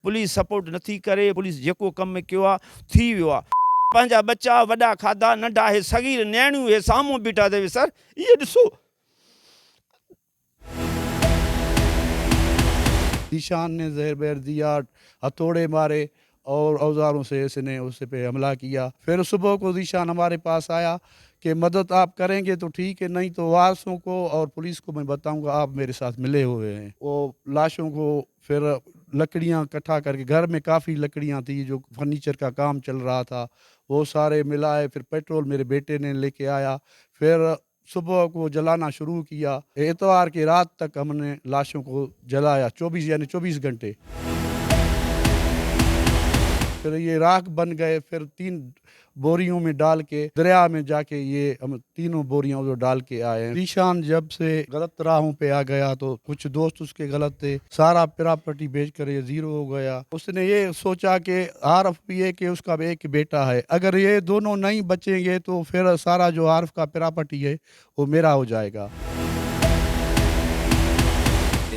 Police support नथी करे। Police जेको कम कयो आहे थी वियो आहे। पंहिंजा बच्चा वॾा खाधा नंढा हे सगीर नियाणियूं हे साम्हूं बीठा अथव सर, इहे ॾिसो। ईशान ने जहर बहर दिया, हथौड़े मारे और औजारों से इसने उस पे हमला किया। फिर सुबह को ईशान हमारे पास आया कि मदद आप करेंगे तो ठीक है, नहीं तो वारसों को और पुलिस को मैं बताऊंगा आप मेरे साथ मिले हुए हैं। वो लाशों को फिर लकड़ियां इकट्ठा करके, घर में काफ़ी लकड़ियां थी जो फर्नीचर का काम चल रहा था, वो सारे मिलाए। फिर पेट्रोल मेरे बेटे ने लेके आया। फिर सुबह को जलाना शुरू किया। इतवार की रात तक हमने लाशों को जलाया, 24 घंटे। फिर ये राख बन गए। फिर 3 बोरियों में डाल के दरिया में जाके ये हम 3 बोरियों में डाल के आए हैं। ईशान जब से गलत राहों पे आ गया तो कुछ दोस्त उसके गलत थे, सारा प्रॉपर्टी बेच कर ये जीरो हो गया। उसने ये सोचा कि आरफ भी है कि उसका एक बेटा है, अगर ये दोनों नहीं बचेंगे तो फिर सारा जो आरफ का प्रॉपर्टी है वो मेरा हो जाएगा।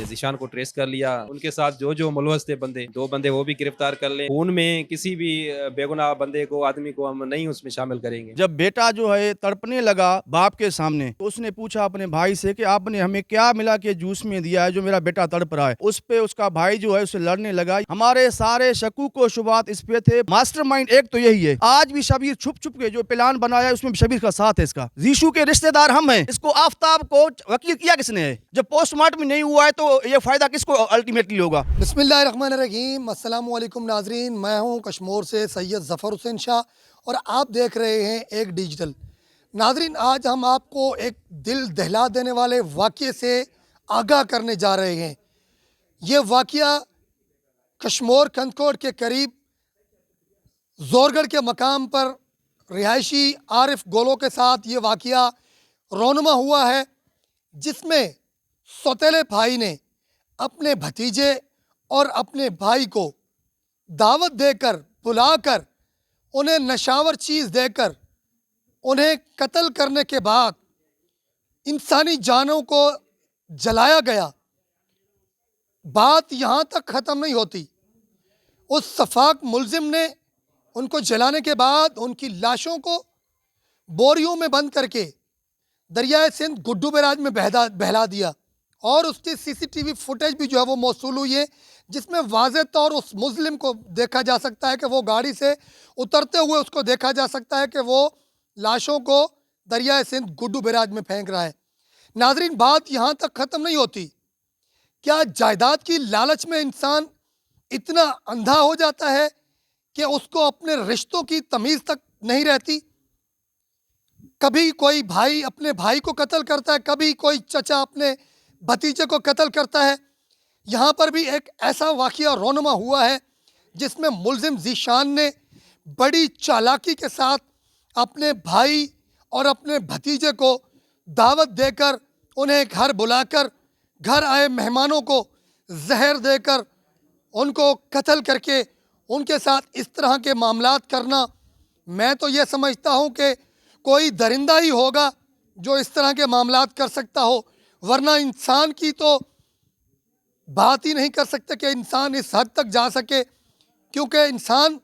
ज़ीशान को ट्रेस कर लिया। उनके साथ जो जो मुलवस थे बंदे, 2 बंदे वो भी गिरफ्तार कर ले। खून में किसी भी बेगुनाह बंदे को, आदमी को हम नहीं उसमें शामिल करेंगे। जब बेटा जो है तड़पने लगा बाप के सामने, तो उसने पूछा अपने भाई से कि आपने हमें क्या मिला के जूस में दिया है जो मेरा बेटा तड़प रहा है। उस पे उसका भाई जो है उसे लड़ने लगा। हमारे सारे शकूक व शुबात इस पे थे। मास्टरमाइंड एक तो यही है। आज भी शबीर छुप छुप के जो प्लान बनाया है उसमें भी शबीर का साथ है। इसका जीशु के रिश्तेदार हम हैं। इसको आफताब को वकील किया किसने है? जब पोस्टमार्टम नहीं हुआ है तो ये फायदा किसको अल्टीमेटली होगा? बिस्मिल्लाहिर्रहमानिर्रहीम। अस्सलाम वालेकुम नाजरीन, मैं हूं कश्मीर से सैयद ज़फ़र हुसैन शाह और आप देख रहे हैं एक डिजिटल। नाजरीन, आज हम आपको एक दिल दहला देने वाले वाक़ये से आगाह करने जा रहे हैं। ये वाक़या कश्मीर कंदकोट के करीब जोरगढ़ के मकाम पर रिहायशी आरिफ गोलो के साथ ये वाक़या रोनुमा हुआ है, जिसमें सौतेले भाई ने अपने भतीजे और अपने भाई को दावत देकर, बुलाकर, उन्हें नशावर चीज़ देकर उन्हें कत्ल करने के बाद इंसानी जानों को जलाया गया। बात यहाँ तक ख़त्म नहीं होती। उस सफाक मुलजिम ने उनको जलाने के बाद उनकी लाशों को बोरियों में बंद करके दरियाए सिंध गुड्डू बैराज में बहला दिया और उसकी सीसीटीवी फुटेज भी जो है वो मौसूल हुई है, जिसमें वाज़ेह तौर उस मुस्लिम को देखा जा सकता है कि वो गाड़ी से उतरते हुए उसको देखा जा सकता है कि वो लाशों को दरियाए सिंध गुड्डू बैराज में फेंक रहा है। नाजरीन, बात यहाँ तक ख़त्म नहीं होती। क्या जायदाद की लालच में इंसान इतना अंधा हो जाता है कि उसको अपने रिश्तों की तमीज़ तक नहीं रहती? कभी कोई भाई अपने भाई को कत्ल करता है, कभी कोई चचा अपने भतीजे को कत्ल करता है। यहाँ पर भी एक ऐसा वाक़या रोनुमा हुआ है जिसमें मुलजिम ज़ीशान ने बड़ी चालाकी के साथ अपने भाई और अपने भतीजे को दावत देकर, उन्हें घर बुलाकर, घर आए मेहमानों को जहर देकर उनको कत्ल करके उनके साथ इस तरह के मामलात करना, मैं तो ये समझता हूँ कि कोई दरिंदा ही होगा जो इस तरह के मामलात कर सकता हो, वरना इंसान की तो बात ही नहीं कर सकते कि इंसान इस हद तक जा सके। क्योंकि इंसान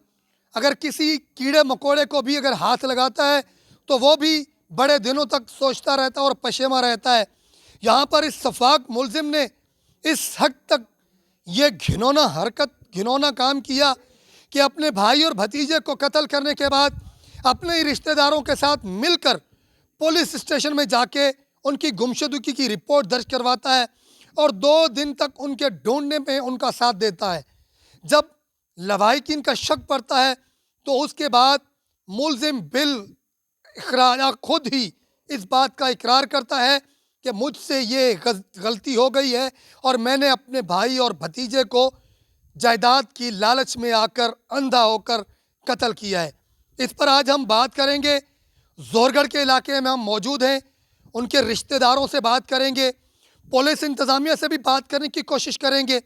अगर किसी कीड़े मकोड़े को भी अगर हाथ लगाता है तो वो भी बड़े दिनों तक सोचता रहता है और पशेमा रहता है। यहाँ पर इस सफाक मुलजिम ने इस हद तक ये घिनौना हरकत, घिनौना काम किया कि अपने भाई और भतीजे को कत्ल करने के बाद अपने ही रिश्तेदारों के साथ मिलकर पुलिस स्टेशन में जाके उनकी गुमशुदगी की रिपोर्ट दर्ज करवाता है और 2 दिन तक उनके ढूंढने में उनका साथ देता है। जब लवाहिकीन का शक पड़ता है तो उसके बाद मुलजिम बिल इकरार खुद ही इस बात का इकरार करता है कि मुझसे ये गलती हो गई है और मैंने अपने भाई और भतीजे को जायदाद की लालच में आकर अंधा होकर कत्ल किया है। इस पर आज हम बात करेंगे। जोरगढ़ के इलाके में हम मौजूद हैं, उनके रिश्तेदारों से बात करेंगे, पुलिस इंतज़ामिया से भी बात करने की कोशिश करेंगे,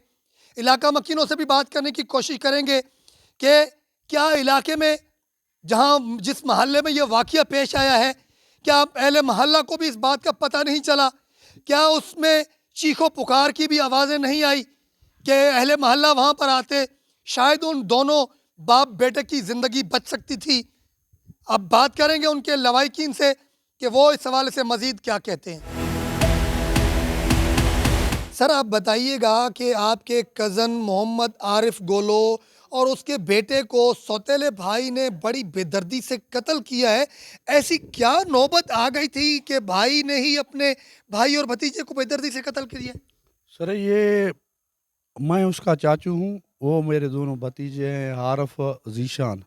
इलाका मकीनों से भी बात करने की कोशिश करेंगे कि क्या इलाके में जहां जिस महल्ले में ये वाक़या पेश आया है, क्या अहले महल्ला को भी इस बात का पता नहीं चला? क्या उसमें चीखों पुकार की भी आवाज़ें नहीं आई कि अहले महल्ला वहाँ पर आते, शायद उन दोनों बाप बेटे की ज़िंदगी बच सकती थी। अब बात करेंगे उनके लवाहिकीन से कि वो इस हवाले से मज़ीद क्या कहते हैं। सर, आप बताइएगा कि आपके कज़न मोहम्मद आरिफ गोलो और उसके बेटे को सौतेले भाई ने बड़ी बेदर्दी से कत्ल किया है। ऐसी क्या नौबत आ गई थी कि भाई ने ही अपने भाई और भतीजे को बेदर्दी से कत्ल किया? सर ये मैं उसका चाचू हूँ, वो मेरे दोनों भतीजे हैं आरफ जीशान।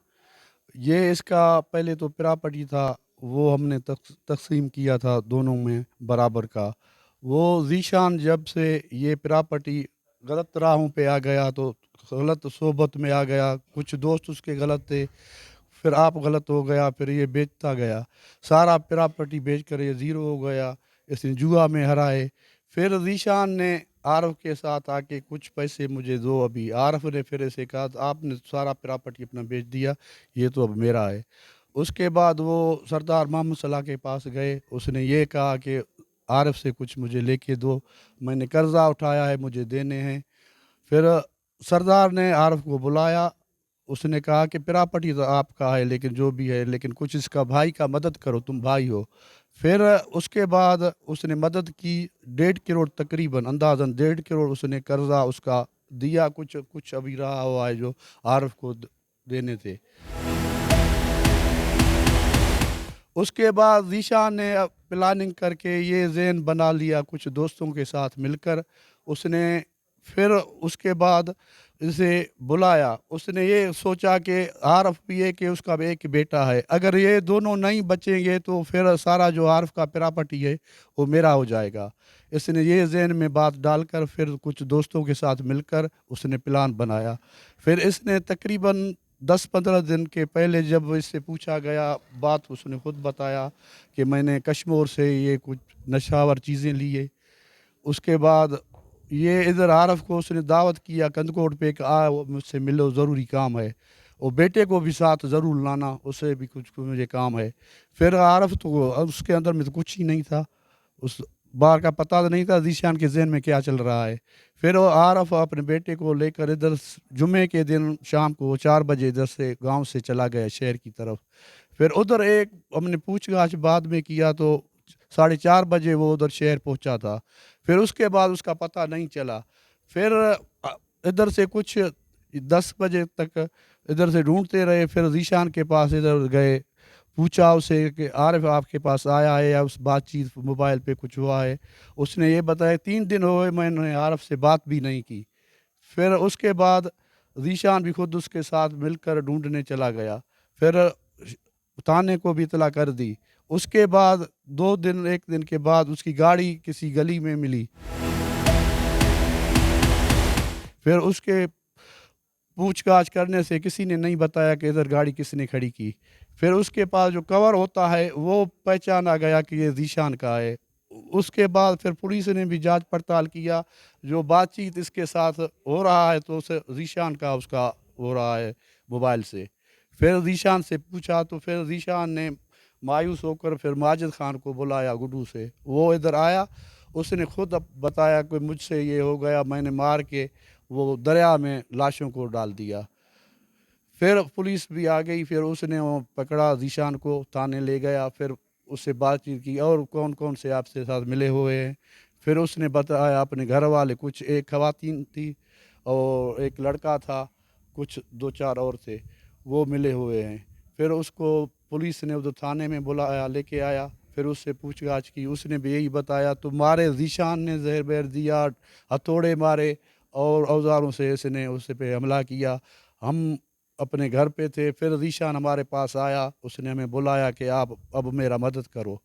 ये इसका पहले तो प्रॉपर्टी था, वो हमने तकसीम किया था दोनों में बराबर का। वो जीशान जब से ये प्रॉपर्टी गलत राहों पे आ गया तो गलत सोबत में आ गया, कुछ दोस्त उसके गलत थे, फिर आप गलत हो गया, फिर ये बेचता गया, सारा प्रॉपर्टी बेच कर ये ज़ीरो हो गया, इसने जुआ में हराए। फिर जीशान ने आरफ के साथ आके कुछ पैसे मुझे दो, अभी आरफ ने फिर ऐसे कहा आपने सारा प्रॉपर्टी अपना बेच दिया, ये तो अब मेरा है। उसके बाद वो सरदार मोहम्मद सलाह के पास गए, उसने ये कहा कि आरफ से कुछ मुझे लेके दो, मैंने कर्जा उठाया है, मुझे देने हैं। फिर सरदार ने आरफ को बुलाया, उसने कहा कि प्रॉपर्टी तो आपका है लेकिन जो भी है, लेकिन कुछ इसका भाई का मदद करो, तुम भाई हो। फिर उसके बाद उसने मदद की, 1.5 करोड़ तकरीबन अंदाज़न 1.5 करोड़ उसने कर्जा उसका दिया, कुछ कुछ अभी रहा हुआ है जो आरफ को देने थे। उसके बाद ज़ीशान ने प्लानिंग करके ये ज़हन बना लिया कुछ दोस्तों के साथ मिलकर, उसने फिर उसके बाद इसे बुलाया। उसने ये सोचा कि आरफ भी है कि उसका भी एक बेटा है, अगर ये दोनों नहीं बचेंगे तो फिर सारा जो आरफ का प्रॉपर्टी है वो मेरा हो जाएगा। इसने ये ज़हन में बात डालकर फिर कुछ दोस्तों के साथ मिलकर उसने प्लान बनाया। फिर इसने तकरीबन 10-15 दिन के पहले जब इससे पूछा गया बात, उसने खुद बताया कि मैंने कश्मीर से ये कुछ नशावर चीज़ें लिए। उसके बाद ये इधर आरफ को उसने दावत किया कंदकोट पे कि आ मुझसे मिलो, ज़रूरी काम है, और बेटे को भी साथ ज़रूर लाना, उससे भी कुछ मुझे काम है। फिर आरफ तो उसके अंदर में तो कुछ ही नहीं था, उस बार का पता तो नहीं था ज़ीशान के जहन में क्या चल रहा है। फिर वो आरफ अपने बेटे को लेकर इधर जुमे के दिन शाम को 4 बजे इधर से गांव से चला गया शहर की तरफ। फिर उधर एक हमने पूछताछ बाद में किया तो 4:30 बजे वो उधर शहर पहुंचा था। फिर उसके बाद उसका पता नहीं चला। फिर इधर से कुछ 10 बजे तक इधर से ढूंढते रहे, फिर ज़ीशान के पास इधर गए, पूछा उसे कि आरिफ आपके पास आया है या उस बातचीत मोबाइल पे कुछ हुआ है। उसने ये बताया 3 दिन हो गए मैंने आरिफ से बात भी नहीं की। फिर उसके बाद ज़ीशान भी खुद उसके साथ मिलकर ढूंढने चला गया, फिर थाने को भी इतला कर दी। उसके बाद 2 दिन 1 दिन के बाद उसकी गाड़ी किसी गली में मिली। फिर उसके पूछताछ करने से किसी ने नहीं बताया कि इधर गाड़ी किसने खड़ी की। फिर उसके पास जो कवर होता है वो पहचाना गया कि ये ज़ीशान का है। उसके बाद फिर पुलिस ने भी जांच पड़ताल किया, जो बातचीत इसके साथ हो रहा है तो उसे ज़ीशान का उसका हो रहा है मोबाइल से। फिर ज़ीशान से पूछा तो फिर ज़ीशान ने मायूस होकर फिर माजिद खान को बुलाया गुड्डू से, वो इधर आया। उसने खुद अब बताया कि मुझसे ये हो गया, मैंने मार के वो दरिया में लाशों को डाल दिया। फिर पुलिस भी आ गई, फिर उसने वो पकड़ा, ज़ीशान को थाने ले गया, फिर उससे बातचीत की और कौन कौन से आपसे साथ मिले हुए हैं। फिर उसने बताया अपने घर वाले, कुछ एक खवातीन थी और एक लड़का था, कुछ 2-4 और थे, वो मिले हुए हैं। फिर उसको पुलिस ने उधर थाने में बुलाया, लेके आया, फिर उससे पूछताछ की। उसने भी यही बताया, तुम्हारे ज़ीशान ने जहर बहर दिया, हथौड़े मारे और औजारों से इसने उस पे हमला किया। हम अपने घर पे थे, फिर ज़ीशान हमारे पास आया, उसने हमें बुलाया कि आप अब मेरा मदद करो।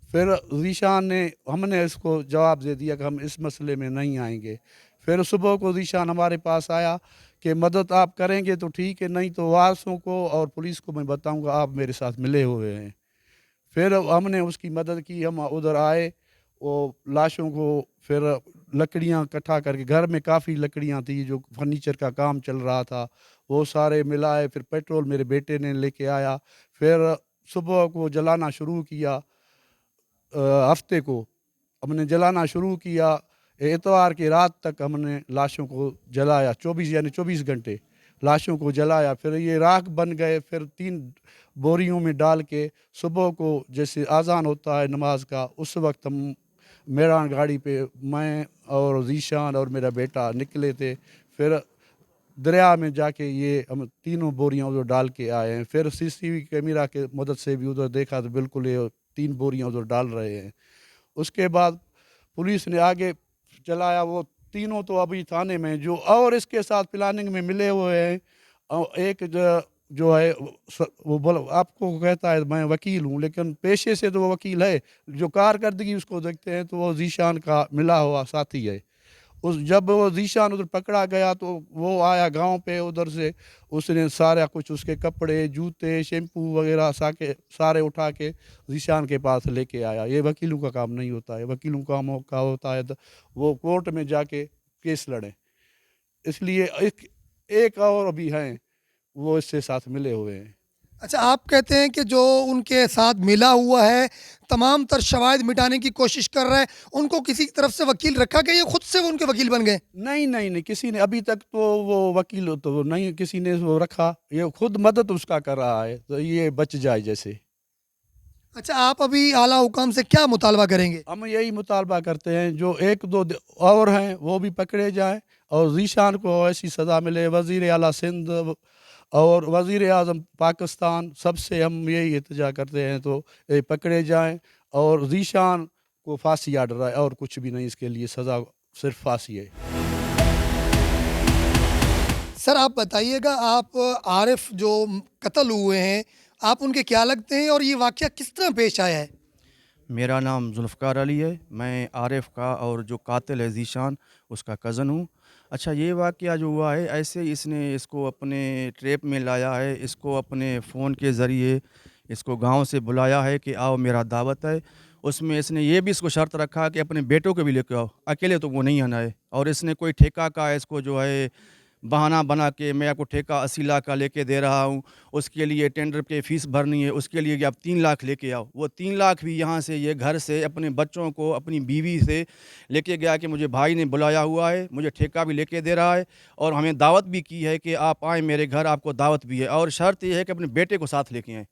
फिर ज़ीशान ने हमने इसको जवाब दे दिया कि हम इस मसले में नहीं आएंगे। फिर सुबह को ज़ीशान हमारे पास आया कि मदद आप करेंगे तो ठीक है, नहीं तो वारसों को और पुलिस को मैं बताऊंगा आप मेरे साथ मिले हुए हैं। फिर हमने उसकी मदद की, हम उधर आए, वो लाशों को फिर लकड़ियाँ इकट्ठा करके, घर में काफ़ी लकड़ियाँ थी जो फर्नीचर का काम चल रहा था, वो सारे मिलाए। फिर पेट्रोल मेरे बेटे ने लेके आया, फिर सुबह को जलाना शुरू किया। हफ्ते को हमने जलाना शुरू किया, इतवार की रात तक हमने लाशों को जलाया, 24 यानी 24 घंटे। लाशों को जलाया, फिर ये राख बन गए, फिर 3 बोरियों में डाल के सुबह को जैसे अज़ान होता है नमाज का, उस वक्त हम मेरान गाड़ी पे मैं और जीशान और मेरा बेटा निकले थे। फिर दरिया में जाके ये हम तीनों बोरियां उधर डाल के आए हैं। फिर सीसीटीवी कैमरा के मदद से भी उधर देखा तो बिल्कुल ये 3 बोरियां उधर डाल रहे हैं। उसके बाद पुलिस ने आगे चलाया, वो तीनों तो अभी थाने में जो और इसके साथ प्लानिंग में मिले हुए हैं। और एक जो है वो बोल आपको कहता है मैं वकील हूँ, लेकिन पेशे से तो वो वकील है। जो कारकर्दगी उसको देखते हैं तो वो जीशान का मिला हुआ साथी है। जब वो जीशान उधर पकड़ा गया तो वो आया गांव पे उधर से, उसने सारा कुछ उसके कपड़े, जूते, शैम्पू वगैरह सारे उठा के जीशान के पास लेके आया। ये वकीलों का काम नहीं होता है। वकीलों का मौका होता है तो वो कोर्ट में जाके केस लड़े। इसलिए एक और भी हैं वो इससे साथ मिले हुए हैं। अच्छा, आप कहते हैं कि जो उनके साथ मिला हुआ है तमाम तर शवाहिद मिटाने की कोशिश कर रहा है, उनको किसी तरफ से वकील रखा गया या खुद से वो उनके वकील बन गए? नहीं, किसी ने अभी तक तो वो वकील तो नहीं किसी ने वो रखा, ये खुद मदद उसका कर रहा है तो ये बच जाए जैसे। अच्छा, आप अभी आला हुकाम से क्या मुतालबा करेंगे? हम यही मुतालबा करते हैं जो 1-2 और हैं वो भी पकड़े जाएं और जीशान को ऐसी सज़ा मिले। वज़ीर आला सिंध और वज़ीर आज़म पाकिस्तान सबसे हम यही इल्तिजा करते हैं तो ये पकड़े जाएं और जीशान को फांसी ऑर्डर है और कुछ भी नहीं, इसके लिए सज़ा सिर्फ फांसी है। सर आप बताइएगा, आप आरिफ जो कत्ल हुए हैं, आप उनके क्या लगते हैं और ये वाक़या किस तरह पेश आया है? मेरा नाम जुल्फ़कार अली है। मैं आरिफ का और जो कातिल है ज़ीशान उसका कज़न हूँ। अच्छा, ये वाक़या जो हुआ है ऐसे इसने इसको अपने ट्रैप में लाया है। इसको अपने फ़ोन के ज़रिए इसको गांव से बुलाया है कि आओ मेरा दावत है। उसमें इसने ये भी इसको शर्त रखा कि अपने बेटों को भी लेके आओ, अकेले तो वो नहीं आना है। और इसने कोई ठेका का इसको जो है बहाना बना के मैं आपको ठेका 80 लाख का लेके दे रहा हूँ, उसके लिए टेंडर पे फ़ीस भरनी है, उसके लिए कि आप 3 लाख लेके आओ। वो 3 लाख भी यहाँ से ये घर से अपने बच्चों को अपनी बीवी से लेके गया कि मुझे भाई ने बुलाया हुआ है, मुझे ठेका भी लेके दे रहा है और हमें दावत भी की है कि आप आएँ मेरे घर, आपको दावत भी है और शर्त ये है कि अपने बेटे को साथ लेके आएँ।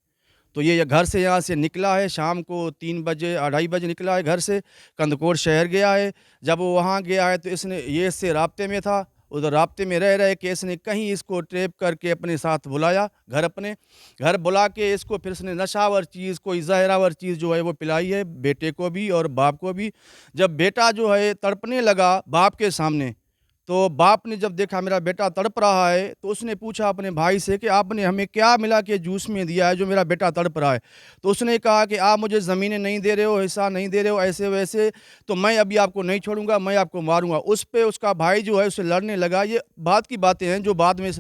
तो ये घर से यहाँ से निकला है, शाम को 3 बजे 2:30 बजे निकला है घर से, कंदकोट शहर गया है। जब वो वहाँ गया है तो इसने ये इससे राब्ते में था, उधर राब्ते में रह रहे कि इसने कहीं इसको ट्रैप करके अपने साथ बुलाया घर, अपने घर बुला के इसको फिर इसने नशावर चीज़, कोई जहरावर चीज़ जो है वो पिलाई है बेटे को भी और बाप को भी। जब बेटा जो है तड़पने लगा बाप के सामने, तो बाप ने जब देखा मेरा बेटा तड़प रहा है तो उसने पूछा अपने भाई से कि आपने हमें क्या मिला के जूस में दिया है जो मेरा बेटा तड़प रहा है। तो उसने कहा कि आप मुझे ज़मीनें नहीं दे रहे हो, हिस्सा नहीं दे रहे हो, ऐसे वैसे, तो मैं अभी आपको नहीं छोड़ूंगा, मैं आपको मारूंगा। उस पे उसका भाई जो है उससे लड़ने लगा। ये बात की बातें हैं जो बाद में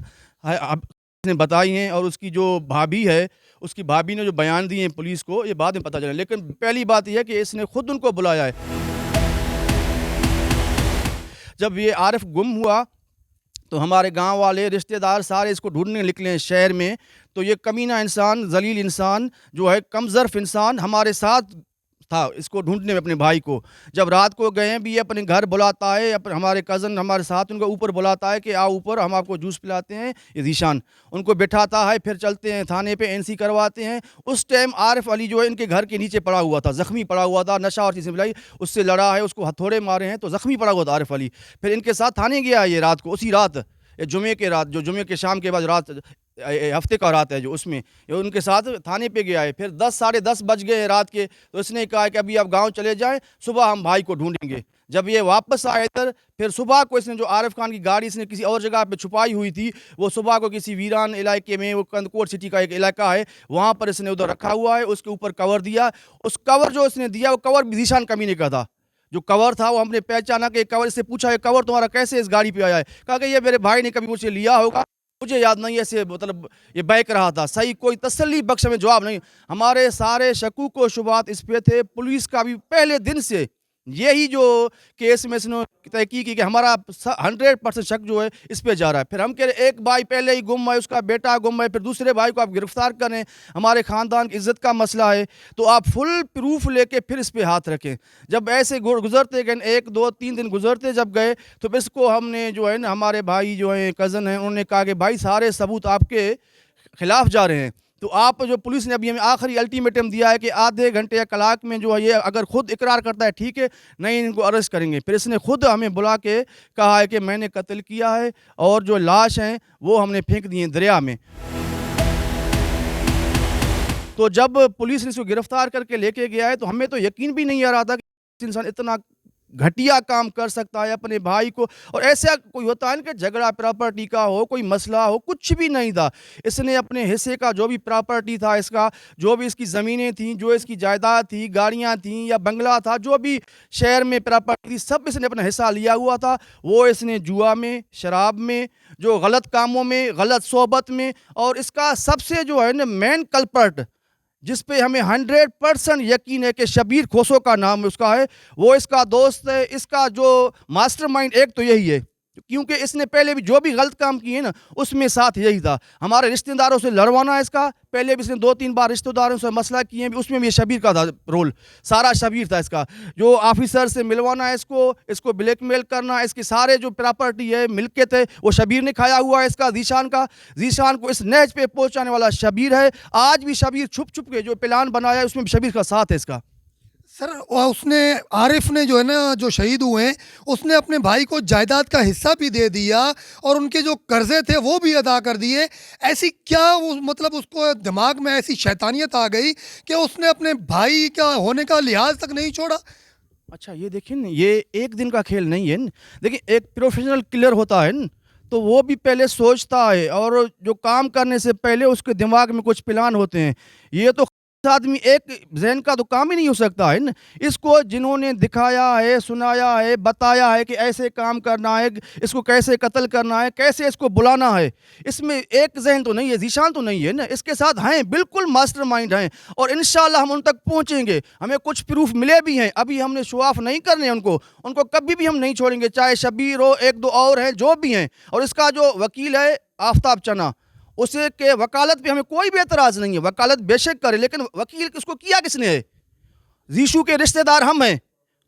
ने बताई हैं और उसकी जो भाभी है उसकी भाभी ने जो बयान दिए हैं पुलिस को, ये बाद में पता चला। लेकिन पहली बात यह है कि इसने खुद उनको बुलाया है। जब ये आरिफ गुम हुआ तो हमारे गांव वाले रिश्तेदार सारे इसको ढूंढने निकले शहर में। तो ये कमीना इंसान, जलील इंसान जो है, कमज़र्फ इंसान हमारे साथ था इसको ढूंढने में अपने भाई को। जब रात को गए भी अपने घर बुलाता है, हमारे कज़न हमारे साथ उनको ऊपर बुलाता है कि आओ ऊपर हम आपको जूस पिलाते हैं। ये ज़ीशान उनको बिठाता है, फिर चलते हैं थाने पे, एनसी करवाते हैं। उस टाइम आरिफ अली जो है इनके घर के नीचे पड़ा हुआ था, ज़ख्मी पड़ा हुआ था, नशा और चीज़ें मिलाई, उससे लड़ा है, उसको हथौड़े मारे हैं तो ज़ख्मी पड़ा हुआ था आरिफ अली। फिर इनके साथ थाने गया ये रात को, उसी रात जुमे के रात, जो जुमे के शाम के बाद रात हफ्ते का रात है जो, उसमें ये उनके साथ थाने पे गया है। फिर 10 साढ़े 10 बज गए रात के, तो इसने कहा कि अभी आप गांव चले जाएं, सुबह हम भाई को ढूंढेंगे। जब ये वापस आए इधर, फिर सुबह को इसने जो आरिफ खान की गाड़ी इसने किसी और जगह पे छुपाई हुई थी, वो सुबह को किसी वीरान इलाके में, वो कंदकोट सिटी का एक इलाका है, वहाँ पर इसने उधर रखा हुआ है। उसके ऊपर कवर दिया। उस कवर जो इसने दिया वो कवर भी ज़ीशान कमीने का था। जो कवर था वो हमने पहचाना कि कवर, इससे पूछा ये कवर तुम्हारा कैसे इस गाड़ी पे आया है? कहा कि ये मेरे भाई ने कभी मुझसे लिया होगा, मुझे याद नहीं, ऐसे मतलब ये बैक रहा था। सही कोई तसल्ली बख्श में जवाब नहीं। हमारे सारे शकूक व शुबात इस पे थे। पुलिस का भी पहले दिन से यही जो केस में इसने तहकीक की कि हमारा 100% शक जो है इस पे जा रहा है। फिर हम कह रहे एक भाई पहले ही गुम है, उसका बेटा गुम है, फिर दूसरे भाई को आप गिरफ्तार करें, हमारे ख़ानदान की इज़्ज़त का मसला है, तो आप फुल प्रूफ लेके फिर इस पे हाथ रखें। जब ऐसे गुजरते गए 1 2 3 दिन गुजरते जब गए तो फिर इसको हमने जो है ना, हमारे भाई जो हैं कज़न हैं, उन्होंने कहा कि भाई सारे सबूत आपके खिलाफ जा रहे हैं, तो आप जो पुलिस ने अभी हमें आखिरी अल्टीमेटम दिया है कि आधे घंटे या कलाक में जो है ये अगर खुद इकरार करता है ठीक है, नहीं इनको अरेस्ट करेंगे। फिर इसने खुद हमें बुला के कहा है कि मैंने कत्ल किया है और जो लाश हैं वो हमने फेंक दी हैं दरिया में। तो जब पुलिस ने इसको गिरफ्तार करके लेके गया है तो हमें तो यकीन भी नहीं आ रहा था कि इंसान इतना घटिया काम कर सकता है अपने भाई को। और ऐसा कोई होता है ना कि झगड़ा प्रॉपर्टी का हो, कोई मसला हो, कुछ भी नहीं था। इसने अपने हिस्से का जो भी प्रॉपर्टी था, इसका जो भी इसकी ज़मीनें थी, जो इसकी जायदाद थी, गाड़ियां थी या बंगला था, जो भी शहर में प्रॉपर्टी थी, सब इसने अपना हिस्सा लिया हुआ था। वो इसने जुआ में, शराब में, जो गलत कामों में, गलत सोहबत में, और इसका सबसे जो है ना मेन कल्पर्ट जिस पे हमें 100% यकीन है कि शबीर खोसो का नाम उसका है, वो इसका दोस्त है। इसका जो मास्टरमाइंड एक तो यही है, क्योंकि इसने पहले भी जो भी गलत काम किए ना उसमें साथ यही था। हमारे रिश्तेदारों से लड़वाना है इसका, पहले भी इसने 2-3 बार रिश्तेदारों से मसला किए भी, उसमें भी शबीर का था रोल, सारा शबीर था इसका। जो ऑफिसर से मिलवाना है इसको ब्लैकमेल करना, इसकी सारे जो प्रॉपर्टी है मिल्कियत है वो शबीर ने खाया हुआ है इसका, जीशान को इस नहज पे पहुंचाने वाला शबीर है। आज भी शबीर छुप छुप के जो प्लान बनाया है उसमें शबीर का साथ है इसका। सर उसने आरिफ ने जो है ना, जो शहीद हुए हैं, उसने अपने भाई को जायदाद का हिस्सा भी दे दिया और उनके जो कर्जे थे वो भी अदा कर दिए। ऐसी क्या वो मतलब उसको दिमाग में ऐसी शैतानियत आ गई कि उसने अपने भाई का होने का लिहाज तक नहीं छोड़ा। अच्छा ये देखिए ना, ये एक दिन का खेल नहीं है न। देखिए एक प्रोफेशनल किलर होता है न, तो वो भी पहले सोचता है और जो काम करने से पहले उसके दिमाग में कुछ प्लान होते हैं। ये तो आदमी एक जहन का तो काम ही नहीं हो सकता है न। इसको जिन्होंने दिखाया है, सुनाया है, बताया है कि ऐसे काम करना है, इसको कैसे कत्ल करना है, कैसे इसको बुलाना है, इसमें एक जहन तो नहीं है, जीशान तो नहीं है ना, इसके साथ हैं, बिल्कुल मास्टरमाइंड हैं। और इंशाल्लाह हम उन तक पहुंचेंगे। हमें कुछ प्रूफ मिले भी हैं, अभी हमने शो ऑफ नहीं करने उनको कभी भी हम नहीं छोड़ेंगे, चाहे शबीर हो, 1-2 और हैं, जो भी हैं। और इसका जो वकील है आफ्ताब चना, उसे के वकालत पे हमें कोई भी एतराज़ नहीं है, वकालत बेशक करे, लेकिन वकील किसको किया किसने है? जीशू के रिश्तेदार हम हैं,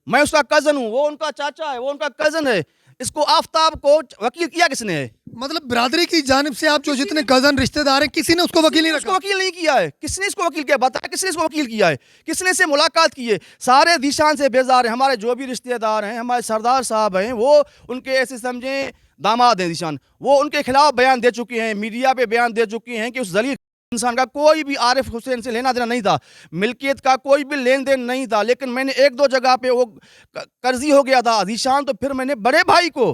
मैं उसका कज़न हूँ, वो उनका चाचा है, वो उनका कज़न है। इसको आफ्ताब को वकील किया किसने है? मतलब बिरादरी की जानिब से आप जो जितने कज़न रिश्तेदार हैं, किसी ने उसको वकील नहीं उसको रखा। वकील नहीं किया है। किसने इसको वकील किया? बताया किसने इसको वकील किया है? किसने से मुलाकात की है? सारे जीशान से बेजार हैं। हमारे जो भी रिश्तेदार हैं, हमारे सरदार साहब हैं, वो उनके ऐसे समझें दामाद हैं जीशान, वो उनके खिलाफ बयान दे चुके हैं, मीडिया पे बयान दे चुके हैं कि उस जलील इंसान का कोई भी आरिफ हुसैन से लेना देना नहीं था, मिल्कियत का कोई भी लेन देन नहीं था। लेकिन मैंने 1-2 जगह पे वो कर्जी हो गया था जीशान, तो फिर मैंने बड़े भाई को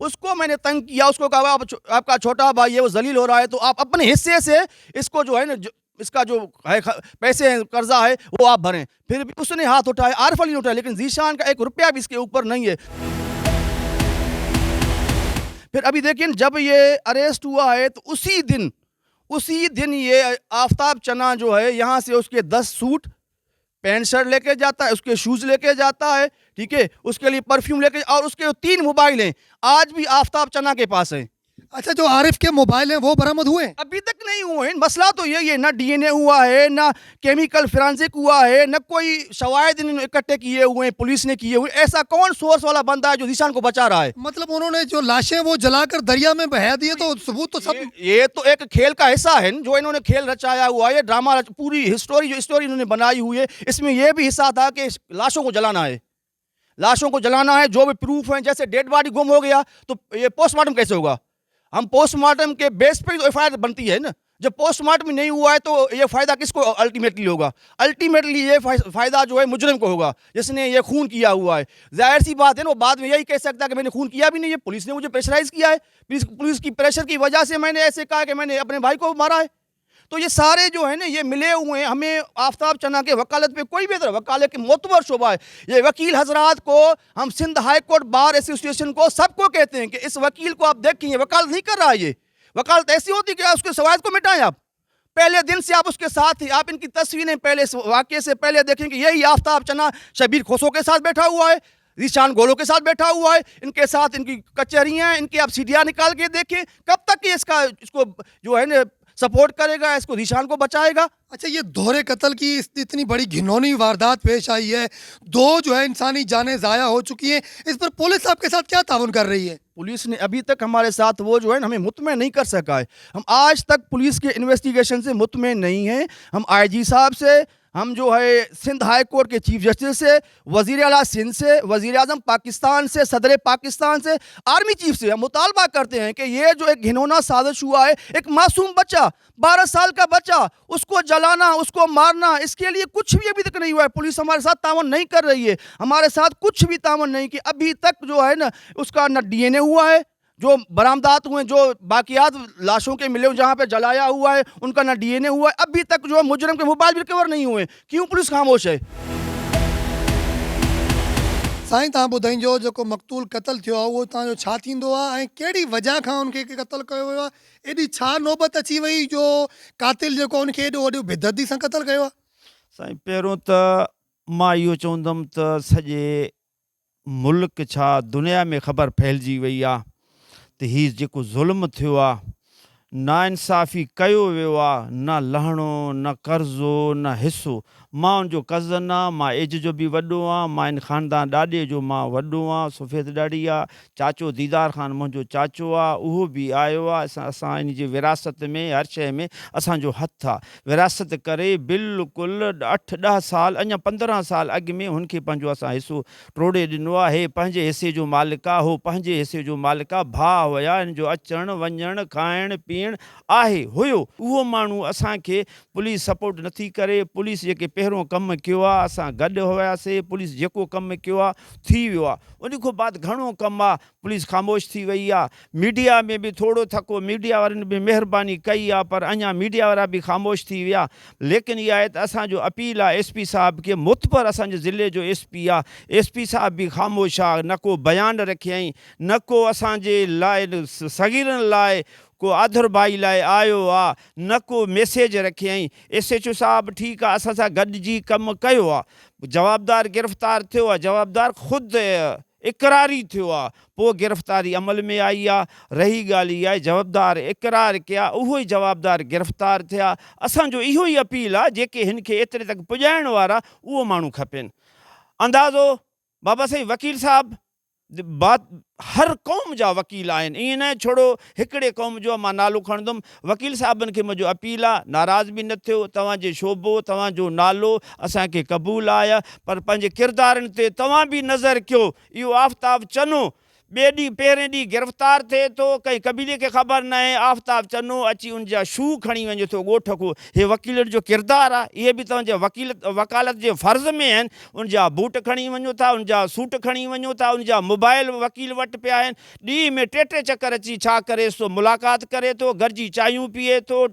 उसको मैंने तंग किया, उसको कहा आपका छोटा भाई है वो जलील हो रहा है, तो आप अपने हिस्से से इसको जो है ना, इसका जो है पैसे हैं, कर्जा है, वो आप भरें। फिर भी उसने हाथ उठाया, आरिफ अली ने उठाया, लेकिन जीशान का 1 रुपया भी इसके ऊपर नहीं है। फिर अभी देखिए जब ये अरेस्ट हुआ है तो उसी दिन ये आफ्ताब चना जो है यहाँ से उसके 10 सूट पैंट शर्ट लेके जाता है, उसके शूज़ लेके जाता है, ठीक है, उसके लिए परफ्यूम लेके, और उसके 3 मोबाइल हैं आज भी आफ्ताब चना के पास हैं। अच्छा, जो आरिफ के मोबाइल हैं वो बरामद हुए? अभी तक नहीं हुए हैं। मसला तो यही है, ना डीएनए हुआ है, ना केमिकल फोरेंसिक हुआ है, ना कोई शवाहिद इन्होंने इकट्ठे किए हुए हैं, पुलिस ने किए हुए। ऐसा कौन सोर्स वाला बंदा है जो जीशान को बचा रहा है? मतलब उन्होंने जो लाशें वो जलाकर दरिया में बहा दिए, तो सबूत तो सब ये तो एक खेल का हिस्सा है जो इन्होंने खेल रचाया हुआ है, ड्रामा, पूरी जो स्टोरी इन्होंने बनाई हुई है, इसमें यह भी हिस्सा था कि लाशों को जलाना है, लाशों को जलाना है। जो भी प्रूफ है, जैसे डेड बॉडी गुम हो गया तो ये पोस्टमार्टम कैसे होगा? हम पोस्टमार्टम के बेस पे तो एफआईआर बनती है ना। जब पोस्टमार्टम नहीं हुआ है तो ये फ़ायदा किसको अल्टीमेटली होगा? अल्टीमेटली ये फ़ायदा जो है मुजरिम को होगा, जिसने ये खून किया हुआ है। जाहिर सी बात है ना, वो बाद में यही कह सकता है कि मैंने खून किया भी नहीं है, पुलिस ने मुझे प्रेशराइज़ किया है, पुलिस की प्रेशर की वजह से मैंने ऐसे कहा कि मैंने अपने भाई को मारा है। तो ये सारे जो है ना, ये मिले हुए हैं। हमें आफ्ताब चना के वकालत पे कोई भी तरह वकालत के मोतबर शोबा है। ये वकील हजरात को हम Sindh high court bar association को सबको कहते हैं कि इस वकील को आप देखें, ये वकालत नहीं कर रहा है। ये वकालत ऐसी होती कि उसके शवाहिद को मिटाएं आप। पहले दिन से आप उसके साथ ही, आप इनकी तस्वीरें पहले इस वाकये से पहले देखें कि यही आफ्ताब चना शबीर खोसो के साथ बैठा हुआ है, रीशान गोलो के साथ बैठा हुआ है, इनके साथ इनकी कचहरियाँ, इनकी आप सीढ़ियाँ निकाल के देखें, कब तक ये इसको जो है ना सपोर्ट करेगा, इसको रीशान को बचाएगा। अच्छा, ये दोहरे कत्ल की इतनी बड़ी घिनौनी वारदात पेश आई है, 2 जो है इंसानी जानें ज़ाया हो चुकी हैं, इस पर पुलिस आपके साथ क्या ताउन कर रही है? पुलिस ने अभी तक हमारे साथ वो जो है हमें मुतमईन नहीं कर सका है। हम आज तक पुलिस के इन्वेस्टिगेशन से मुतमईन नहीं हैं। हम आईजी साहब से, हम जो है सिंध हाई कोर्ट के चीफ जस्टिस से, वज़ीर आला सिंध से, वज़ीर आज़म पाकिस्तान से, सदर पाकिस्तान से, आर्मी चीफ से हम मुतालबा करते हैं कि ये जो एक घिनौना साजिश हुआ है, एक मासूम बच्चा, 12 साल का बच्चा, उसको जलाना, उसको मारना, इसके लिए कुछ भी अभी तक नहीं हुआ है। पुलिस हमारे साथ तावन नहीं कर रही है, हमारे साथ कुछ भी तावन नहीं कि अभी तक जो है ना उसका न DNA हुआ है, जो बरामदात हुए, जो बाकियात लाशों के मिले जहाँ पे जलाया हुआ है, उनका ना DNA हुआ है, अभी तक जो है मुजरम के मोबाइल भी रिकवर नहीं हुए। क्यों पुलिस खामोश है? साईं, तव्हां ॿुधाइजो जेको मक़तूल क़त्ल थियो आहे उहो तव्हांजो छा थींदो आहे ऐं कहिड़ी वजह खां उनखे क़त्ल कयो वियो आहे? एॾी छा नौबत अची वई जो कातिल जेको उनखे एॾो वॾो बेदर्दी सां क़त्ल कयो आहे? साईं, पहिरियों त मां इहो चवंदुमि त सॼे मुल्क छा दुनिया में ख़बर फैलिजी वई आहे त हीउ जेको ज़ुल्म थियो आहे, नाइंसाफ़ी कयो वियो आहे, न लहणो, न कर्ज़ो, न हिसो। मां उनजो कज़न आहे, मां एज जो बि वॾो आहियां, मां इन ख़ानदान ॾाॾे जो मां वॾो आहियां, सफ़ेद ॾाढ़ी आहे, चाचो दीदार ख़ान मुंहिंजो चाचो आहे, उहो बि आयो आहे। असां इन जी विरासत में हर शइ में असांजो हथु आहे। विरासत करे बिल्कुलु 8-10 साल, अञा 15 साल अॻु में हुनखे पंहिंजो असां हिसो टोड़े ॾिनो आहे। हे पंहिंजे हिसे जो मालिक आहे, हो पंहिंजे हिसे जो मालिक आहे। भाउ हुया, हिन जो अचणु वञणु खाइणु पीअणु आहे हुयो। उहो माण्हू असांखे पुलिस सपोर्ट नथी करे। पुलिस जेके पहिरियों कमु कयो आहे, असां गॾु हुयासीं। पुलिस जेको कमु कयो आहे थी वियो आहे। उन खां बाद घणो कमु आहे, पुलिस ख़ामोश थी वई आहे। मीडिया में बि थोरो थको, मीडिया वारनि बि महिरबानी कई आहे, पर अञा मीडिया वारा बि ख़ामोश थी विया। लेकिन इहा आहे त असांजो अपील आहे SP साहब खे, मुतबर असांजे ज़िले जो SP आहे, SP साहब बि ख़ामोश आहे। न को बयानु रखियईं, न को असांजे लाइ सगीरनि लाइ को आधर भाई लाइ आयो आहे, न को मैसेज रखियईं। SHO साहब ठीकु आहे, असां सां गॾिजी कमु कयो आहे। जवाबदार गिरफ़्तार थियो आहे, जवाबदार ख़ुदि इक़रारी थियो आहे, पोइ गिरफ़्तारी अमल में आई आहे। रही ॻाल्हि इहा आहे, जवाबदार इक़रार कया, उहो ई जवाबदार गिरफ़्तार थिया। असांजो इहो ई अपील आहे, जेके हिन खे एतिरे तक पुॼाइण वारा उहो माण्हू खपनि। अंदाज़ो बाबा साईं वकील साहब बात हर क़ौम जा वकील आहिनि, ईअं न छोड़ो हिकिड़े क़ौम जो मां नालो खणंदुमि। वकील साहबनि खे मुंहिंजो अपील आहे, नाराज़ बि न थियो। तव्हांजे शोबो, तव्हांजो नालो असांखे क़बूलु आहे, पर पंहिंजे किरदारनि ते तव्हां बि नज़र कयो। इहो आफ्ताब चनो ॿिए ॾींहुं पहिरें ॾींहुं गिरफ़्तार थिए थो, कंहिं कबीले खे ख़बर न आहे। आफ्ताब चनो अची उनजा शू खणी वञे थो ॻोठ को। हे वकील जो किरदारु आहे, इहे बि तव्हांजे वकालत जे फ़र्ज़ में आहिनि। उनजा बूट खणी वञो था, उनजा सूट खणी वञो था, उनजा मोबाइल वकील वटि पिया आहिनि। ॾींहं में 3 चकर अची छा करे थो, मुलाक़ात करे थो, गॾिजी चांहियूं पीए थो,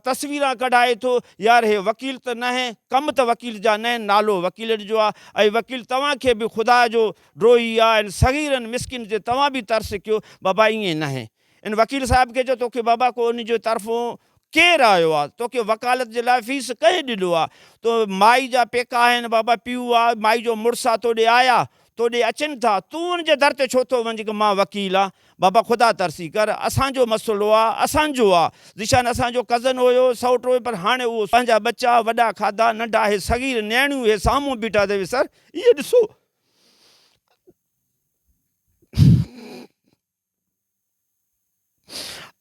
तस्वीरां कढाए थो। यार हे वकील त न आहे, कमु त वकील जा न आहिनि, नालो वकील जो आहे। ऐं वकील तव्हांखे बि ख़ुदा जो ड्रोही आहे, सगीरनि मिस्किन ते तव्हां बि तरस कयो। बाबा ईअं न आहे। इन वकील साहब खे चयो तोखे बाबा को उन जो तरफ़ों केरु आयो आहे, तोखे वकालत जे लाइ फीस कंहिं ॾिनो आहे? तो माई जा पेका आहिनि, बाबा पीउ आहे, माई जो मुड़ुसु आहे, तोॾे आया, तोॾे अचनि था, तूं उनजे दर ते छो थो वञी कि मां वकील आहे? बाबा ख़ुदा तरसी कर, असांजो मसइलो आहे, असांजो आहे। ज़ीशान असांजो कज़न हुयो, सौट हुयो, पर हाणे उहो पंहिंजा बच्चा वॾा खाधा नंढा, हे सगीर नियाणियूं हे साम्हूं बीठा अथव। सर इहे ॾिसो,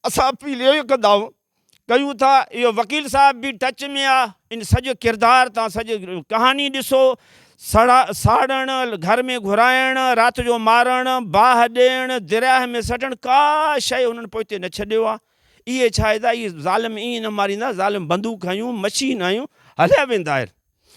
असां अपील इहो कयूं था। इहो वकील साहब बि टच में आहे। इन सॼो किरदारु तव्हां सॼी कहानी ॾिसो। साड़णु, घर में घुराइणु, राति जो मारणु, बाहि ॾियणु, दरिया में सटणु, का शइ हुननि पोइ न छॾियो आहे। इहे छा आहे त इहे ज़ालिम ईअं न मारींदा, ज़ालिम बंदूक आहियूं, मशीन आहियूं, हलिया वेंदा आहिनि।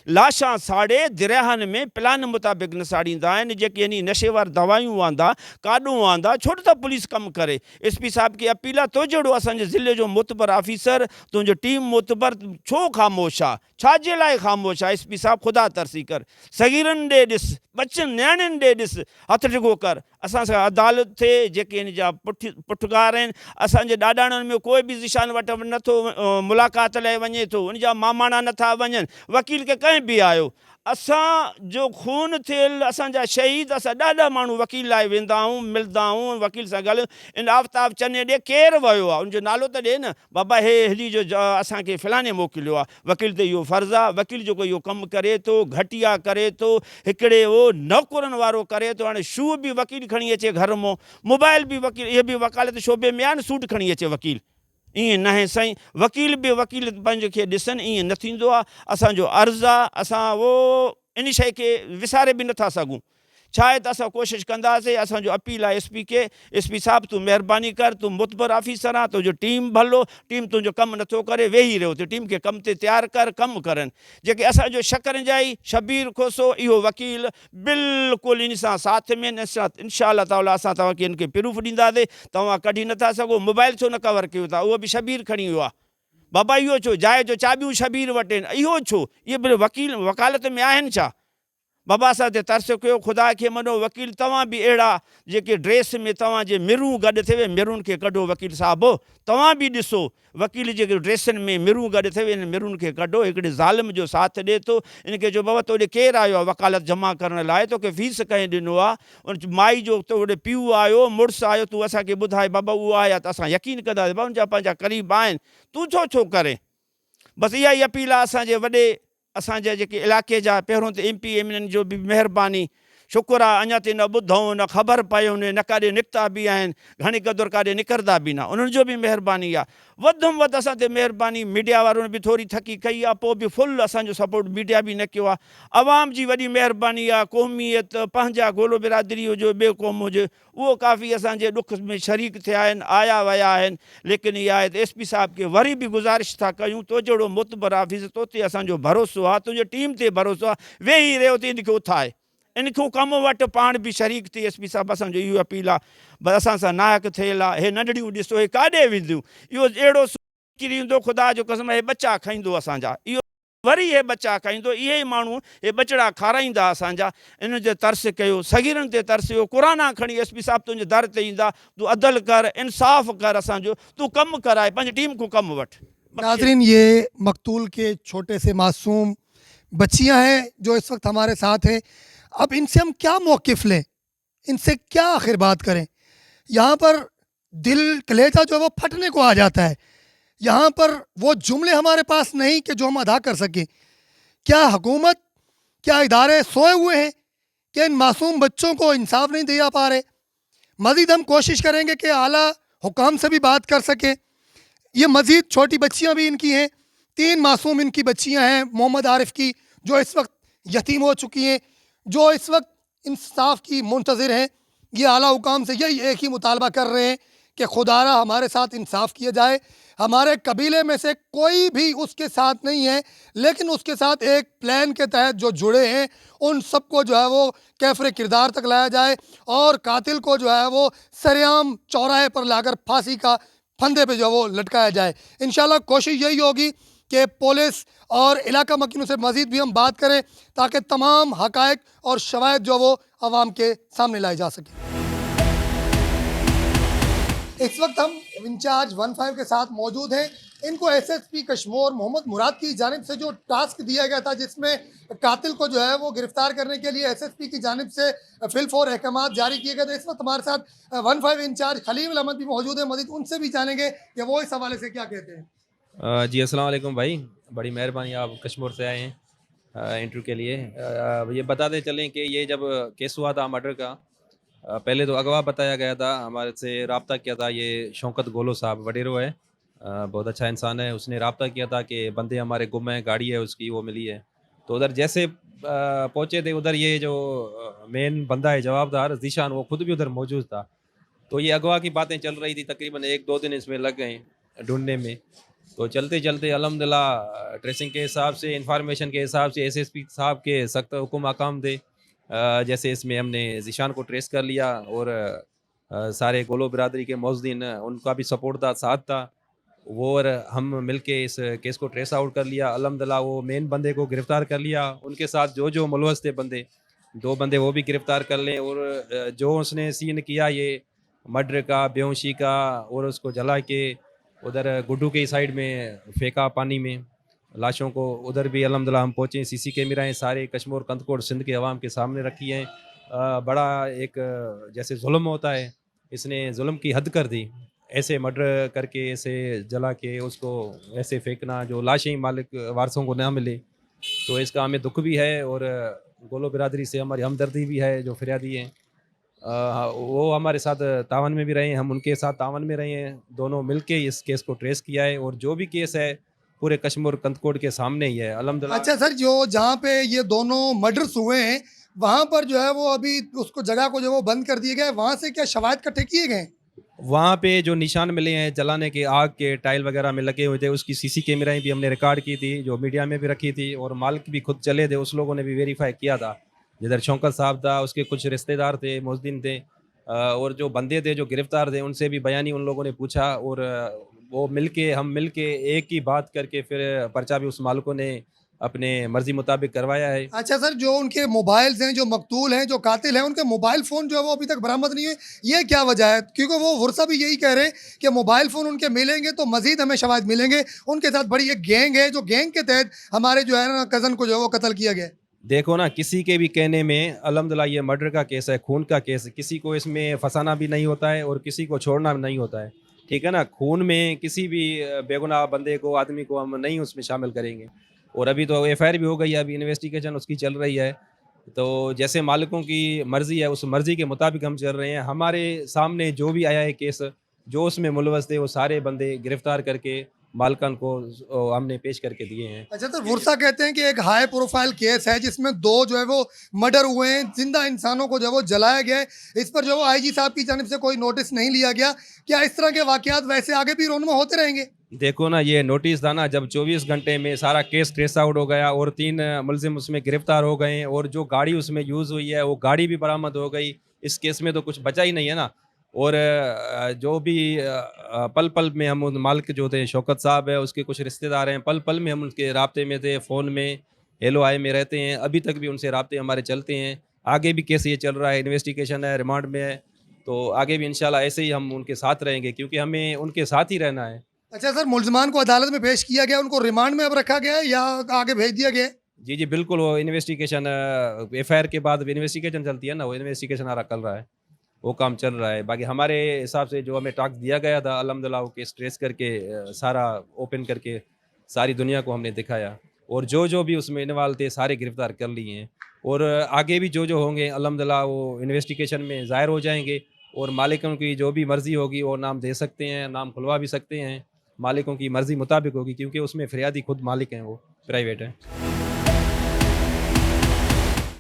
लाशां साड़े दरियाहनि में प्लान मुताबिक़ न साड़ींदा आहिनि। जेके यानी नशेवार दवायूं आंदा काॾों आंदा, छो त पुलिस कमु करे। SP साहब खे अपील आहे, तो जहिड़ो असांजे ज़िले जो मोतबर ऑफिसर, तुंहिंजो टीम मोतबर, छो ख़ामोश आहे? छाजे लाइ ख़ामोश आहे? SP साहब ख़ुदा तरसी कर, सगीरनि ॾे ॾिस, बचनि न्याणियुनि ॾे ॾिस, हथ टिको कर। असां सां अदालत थिए, जेके इन जा पुठगार आहिनि, असांजे ॾाॾाणनि में कोई बि ज़िशान वटि नथो मुलाक़ात लाइ वञे थो, उन जा मामाणा नथा वञनि, वकील खे कंहिं बि आयो। असांजो खून थियल असांजा शहीद, असां ॾाढा माण्हू वकील लाइ वेंदा आहियूं, मिलंदा आहियूं, वकील सां ॻाल्हि। इन आफ्ताब चने ॾे केरु वियो आहे, उनजो नालो त ॾे न, बाबा हे हली जो असांखे फलाणे मोकिलियो आहे। वकील ते इहो फ़र्ज़ु आहे, वकील जेको इहो कमु करे थो, घटिया करे थो, हिकिड़े उहो नौकरनि वारो करे थो। हाणे शू बि वकील खणी अचे घर मां, मोबाइल बि वकील, इहे बि वकालत शोबे में आहे न, सूट खणी अचे वकील। ईअं न आहे साईं, वकील बि वकील पंहिंजे खे ॾिसनि, ईअं न थींदो आहे। असांजो अर्ज़ु आहे, असां उहो इन शइ खे विसारे बि नथा सघूं। छा आहे त असां कोशिशि कंदासीं। असांजो अपील आहे SP खे, SP साहब तूं महिरबानी कर, तूं मुतबर ऑफिसर आहे, तुंहिंजो टीम भलो, टीम तुंहिंजो कमु नथो करे, वेही रहियो, त टीम खे कम ते तयारु कर, कमु करनि। जेके असांजो शकरंजाई शबीर खोसो, इहो वकील बिल्कुलु इन सां साथ में, इंशा अल्लाह ताला असां तव्हांखे इनखे प्रूफ ॾींदासीं। तव्हां कढी नथा सघो, मोबाइल छो न कवर कयो था, उहो बि शबीर खणी वियो आहे। बाबा इहो छो, जाइ जो चाबियूं शबीर वटि आहिनि, इहो छो? इहे बि वकील वकालत में आहिनि छा? बाबा असां ते तरस कयो, ख़ुदा खे मञो। वकील तव्हां बि अहिड़ा जेके ड्रेस में तव्हांजे मिरूं गॾु थिए, मिरुनि खे कढो वकील साहिबु। तव्हां बि ॾिसो, वकील जेके ड्रेसनि में मिरूं गॾु थिए, इन मिरुनि खे कढो। हिकिड़े ज़ालिम जो साथ ॾिए थो, इनखे चओ बाबा तोॾे केरु आयो आहे वकालत जमा करण लाइ, तोखे फीस कंहिं ॾिनो आहे? उन माई जो तोॾे पीउ आयो, मुड़ुसु आयो, तूं असांखे ॿुधाए बाबा उहो आया त असां यकीन कंदासीं, बाबा उनजा पंहिंजा क़रीब आहिनि, तूं छो करे? बसि इहा ई अपील आहे असांजे वॾे असांजे जेके इलाइक़े जा पहिरों त MP MLA जो बि महिरबानी, शुक्र आहे अञा ताईं न ॿुधऊं, न ख़बर पयुनि, न काॾे निकिता बि आहिनि, घणी क़दुरु काॾे निकिरंदा बि न, उन्हनि जो बि महिरबानी आहे। वधि में वधि असां ते महिरबानी, मीडिया वारनि बि थोरी थकी कई आहे, पोइ बि फुल असांजो सपोर्ट मीडिया बि न कयो आहे। अवाम जी वॾी महिरबानी आहे, क़ौमियत पंहिंजा गोलो बिरादरी हुजे, ॿियो क़ौम हुजे, उहो काफ़ी असांजे ॾुख में शरीक थिया आहिनि, आया विया आहिनि। लेकिन इहा आहे त SP साहब खे वरी बि गुज़ारिश था कयूं, तो जहिड़ो मुतबर ऑफिस, तो ते असांजो भरोसो आहे, तुंहिंजे टीम ते भरोसो आहे, वेही रहियो त इनखे उथाए, इनखे कमु वटि पाण बि शरीक थी। SP साहब असांजो इहो अपील आहे। बसि असां सां नायक थियल आहे, हे नंढड़ियूं ॾिसो, हे काॾे वेंदियूं, इहो अहिड़ो किरी ईंदो, ख़ुदा जो कसम, हे बच्चा खाईंदो असांजा, इहो वरी हे बच्चा खाईंदो, इहे ई माण्हू हे बचड़ा खाराईंदा असांजा। इन ते तरस कयो, सगीरनि ते तरस कयो, क़ुरान खणी SP साहब तुंहिंजे दर ते ईंदा, तूं अदल कर, इंसाफ़ कर, असांजो तूं कमु कराए, पंहिंजी टीम को कमु वठि। नाज़रीन, ये मकतूल के छोटे से मासूम बच्चियां हैं जो इस वक्त हमारे साथ हैं। अब इनसे हम क्या मौक़िफ़ लें, इनसे क्या आखिर बात करें? यहाँ पर दिल कलेजा जो है वो फटने को आ जाता है। यहाँ पर वो जुमले हमारे पास नहीं कि जो हम अदा कर सकें। क्या हुकूमत, क्या इदारे सोए हुए हैं कि इन मासूम बच्चों को इंसाफ नहीं दिया पा रहे? मज़ीद हम कोशिश करेंगे कि आला हुकाम से भी बात कर सकें। ये मज़ीद छोटी बच्चियाँ भी इनकी हैं, 3 मासूम इनकी बच्चियाँ हैं, मोहम्मद आरिफ की, जो इस वक्त यतीम हो चुकी हैं, जो इस वक्त इंसाफ की मुंतज़िर हैं। ये आला हुकाम से यही एक ही मुतालबा कर रहे हैं कि खुदारा हमारे साथ इंसाफ किया जाए। हमारे कबीले में से कोई भी उसके साथ नहीं है, लेकिन उसके साथ एक प्लान के तहत जो जुड़े हैं, उन सबको जो है वो कैफ़रे किरदार तक लाया जाए और कातिल को जो है वो सरेआम चौराहे पर लाकर फांसी का फंदे पे जो है वो लटकाया जाए। इंशाल्लाह कोशिश यही होगी कि पुलिस और इलाका मकीनों से मज़ीद भी हम बात करें ताकि तमाम हक़ाइक़ और शवाहिद जो वो आवाम के सामने लाए जा सकें। इस वक्त हम इंचार्ज 15 के साथ मौजूद हैं। इनको SSP कश्मीर मोहम्मद मुराद की जानिब से जो टास्क दिया गया था, जिसमें कातिल को जो है वो गिरफ्तार करने के लिए SSP की जानिब से फिलफोर अहकामात जारी किए गए थे। इस वक्त हमारे साथ 15 इंचार्ज खलील अहमद भी मौजूद है। मज़ीद उनसे भी जानेंगे कि वो इस हवाले से क्या कहते हैं। जी अस्सलाम वालेकुम भाई, बड़ी मेहरबानी, आप कश्मीर से आए हैं इंटरव्यू के लिए। ये बताते चलें कि ये जब केस हुआ था मर्डर का, पहले तो अगवा बताया गया था, हमारे से रब्ता किया था ये शौकत गोलो साहब, वडेरो है, बहुत अच्छा इंसान है। उसने रब्ता किया था कि बंदे हमारे गुम हैं, गाड़ी है उसकी वो मिली है। तो उधर जैसे पहुँचे थे, उधर ये जो मेन बंदा है जवाबदार जीशान, वो खुद भी उधर मौजूद था। तो ये अगवा की बातें चल रही थी, तकरीबन 1-2 दिन इसमें लग गए ढूंढने में। तो चलते चलते अल्हम्दुलिल्लाह ट्रेसिंग के हिसाब से, इंफॉर्मेशन के हिसाब से एसएसपी साहब के सख्त हुक्म अहकाम थे। जैसे इसमें हमने ज़ीशान को ट्रेस कर लिया और सारे गोलो बिरादरी के मौजूदीन उनका भी सपोर्ट था, साथ था वो, और हम मिलके इस केस को ट्रेस आउट कर लिया। अल्हम्दुलिल्लाह वो मेन बंदे को गिरफ़्तार कर लिया। उनके साथ जो जो मुलवस थे बंदे, 2 बंदे वो भी गिरफ़्तार कर लें, और जो उसने सीन किया ये मर्डर का, बेहोशी का, और उसको जला के उधर गुड्डू की साइड में फेंका पानी में लाशों को, उधर भी अल्हम्दुलिल्लाह हम पहुँचे। सीसी कैमराएँ सारे कश्मीर कंदकोट सिंध के अवाम के सामने रखी हैं। बड़ा एक जैसे जुल्म होता है, इसने जुल्म की हद कर दी। ऐसे मर्डर करके, ऐसे जला के उसको ऐसे फेंकना, जो लाशें मालिक वारसों को ना मिले, तो इसका हमें दुख भी है और गोलो बिरादरी से हमारी हमदर्दी भी है। जो फरियादी हैं वो हमारे साथ तावन में भी रहे हैं, हम उनके साथ तावन में रहे हैं, दोनों मिलके इस केस को ट्रेस किया है, और जो भी केस है पूरे कश्मीर कंदकोट के सामने ही है अल्हम्दुलिल्लाह। अच्छा सर, जो जहाँ पे ये दोनों मर्डर्स हुए हैं वहाँ पर जो है वो अभी उसको जगह को जो वो बंद कर दिए गए, वहाँ से क्या शवाहद इकट्ठे किए गए? वहाँ पे जो निशान मिले हैं जलाने के, आग के टाइल वगैरह में लगे हुए थे, उसकी सीसी कैमराएं भी हमने रिकॉर्ड की थी, जो मीडिया में भी रखी थी, और मालिक भी खुद चले थे, उस लोगों ने भी वेरीफाई किया था। जिधर शौकत साहब था, उसके कुछ रिश्तेदार थे, मुस्दिन थे, और जो बंदे थे जो गिरफ्तार थे उनसे भी बयानी उन लोगों ने पूछा, और वो मिलके, हम मिलके एक ही बात करके फिर पर्चा भी उस मालिकों ने अपने मर्जी मुताबिक करवाया है। अच्छा सर, जो उनके मोबाइल्स हैं, जो मकतूल हैं, जो कातिल हैं, उनके मोबाइल फ़ोन जो है वो अभी तक बरामद नहीं हुए, ये क्या वजह है? क्योंकि वो वर्षा भी यही कह रहे हैं कि मोबाइल फ़ोन उनके मिलेंगे तो मज़ीद हमें शवाहिद मिलेंगे। उनके साथ बड़ी एक गैंग है, जो गैंग के तहत हमारे जो है ना कज़न को जो है वो कत्ल किया गया है। देखो ना, किसी के भी कहने में अल्हम्दुलिल्लाह ये मर्डर का केस है, खून का केस है, किसी को इसमें फंसाना भी नहीं होता है और किसी को छोड़ना भी नहीं होता है, ठीक है ना। खून में किसी भी बेगुनाह बंदे को, आदमी को हम नहीं उसमें शामिल करेंगे। और अभी तो एफआईआर भी हो गई है, अभी इन्वेस्टिगेशन उसकी चल रही है, तो जैसे मालिकों की मर्ज़ी है उस मर्ज़ी के मुताबिक हम चल रहे हैं। हमारे सामने जो भी आया है केस, जो उसमें मुलवस थे वो सारे बंदे गिरफ्तार करके मालकान को हमने पेश करके दिए हैं। अच्छा सर, वर्षा कहते हैं कि एक हाई प्रोफाइल केस है जिसमें 2 जो है वो मर्डर हुए हैं, जिंदा इंसानों को जो है वो जलाया गया है। इस पर जो है वो आईजी साहब की जानिब से कोई नोटिस नहीं लिया गया। क्या इस तरह के वाकयात वैसे आगे भी रोनमा होते रहेंगे? देखो ना, ये नोटिस था ना, जब 24 घंटे में सारा केस ट्रेस आउट हो गया और 3 मुलजिम उसमें गिरफ्तार हो गए, और जो गाड़ी उसमें यूज़ हुई है वो गाड़ी भी बरामद हो गई। इस केस में तो कुछ बचा ही नहीं है ना। और जो भी पल पल में हम उन मालिक जो थे शौकत साहब है, उसके कुछ रिश्तेदार हैं, पल पल में हम उनके राब्ते में थे, फ़ोन में हेलो हाय में रहते हैं, अभी तक भी उनसे राब्ते हमारे चलते हैं। आगे भी केस ये चल रहा है, इन्वेस्टिगेशन है, रिमांड में है, तो आगे भी इंशाल्लाह ऐसे ही हम उनके साथ रहेंगे, क्योंकि हमें उनके साथ ही रहना है। अच्छा सर, मुलजमान को अदालत में पेश किया गया, उनको रिमांड में अब रखा गया है या आगे भेज दिया गया है? जी, जी, बिल्कुल। वो इन्वेस्टिगेशन एफआईआर के बाद इन्वेस्टिगेशन चलती है ना, वो इन्वेस्टिगेशन आ रहा चल रहा है, वो काम चल रहा है। बाकी हमारे हिसाब से जो हमें टास्क दिया गया था अल्हम्दुलिल्लाह वो केस ट्रेस करके सारा ओपन करके सारी दुनिया को हमने दिखाया, और जो जो भी उसमें इन्वॉल्व थे सारे गिरफ्तार कर लिए हैं, और आगे भी जो जो होंगे अल्हम्दुलिल्लाह वो इन्वेस्टिगेशन में ज़ाहिर हो जाएंगे, और मालिकों की जो भी मर्ज़ी होगी वो नाम दे सकते हैं, नाम खुलवा भी सकते हैं, मालिकों की मर्ज़ी मुताबिक होगी, क्योंकि उसमें फरियादी खुद मालिक हैं, वो प्राइवेट है।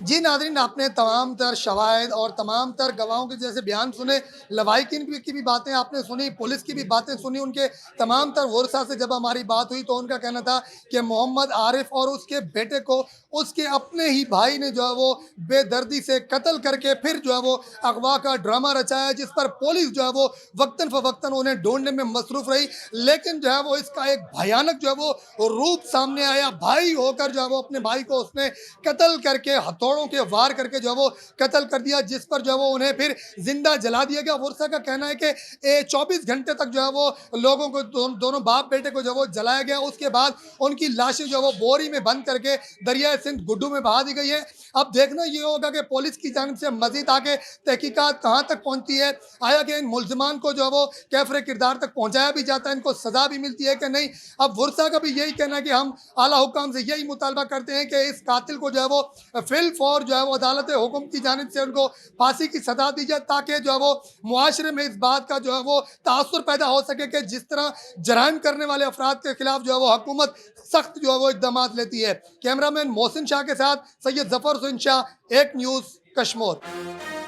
जी नाज़रीन, आपने तमाम तर शवाहिद और तमाम तर गवाहों के जैसे बयान सुने, लवाहिकीन की भी बातें आपने सुनी, पुलिस की भी बातें सुनी, उनके तमाम तर वर्षा से जब हमारी बात हुई तो उनका कहना था कि मोहम्मद आरिफ और उसके बेटे को उसके अपने ही भाई ने जो है वो बेदर्दी से कत्ल करके फिर जो है वो अगवा का ड्रामा रचाया, जिस पर पुलिस जो है वो वक्तन फ़वक्तन उन्हें ढूंढने में मसरूफ़ रही, लेकिन जो है वो इसका एक भयानक जो है वो रूप सामने आया। भाई होकर जो है वो अपने भाई को उसने कत्ल करके, हथौड़ों के वार करके जो है वो कत्ल कर दिया, जिस पर जो है वो उन्हें फिर जिंदा जला दिया गया। वर्षा का कहना है कि 24 घंटे तक जो है वो लोगों को दोनों बाप बेटे को जो है वो जलाया गया। उसके बाद उनकी लाशें जो है वो बोरी में बंद करके दरिया सिंध गुड्डू में बहा दी गई है। अब देखना ये होगा कि पुलिस की जानिब से मजीद आगे तहकीकात कहाँ तक पहुँचती है, आया कि इन मुलजमान को जो है वो कैफरे किरदार तक पहुँचाया भी जाता है, इनको सजा भी मिलती है कि नहीं। अब वर्षा का भी यही कहना है कि हम आला हुकाम से यही मुतालबा करते हैं कि इस कातिल को जो है वो फिल फॉर जो है वो अदालत हुक्म की जानिब से उनको फांसी की सजा दी जाए, ताकि जो है वो मुआशरे में इस बात का जो है वो तासुर पैदा हो सके कि जिस तरह जराइम करने वाले अफराद के खिलाफ जो है वो हुकूमत सख्त जो है वो इकदाम लेती है। कैमरामैन मोहसिन शाह के साथ सैयद जफर हुसैन शाह, एक न्यूज़ कश्मीर।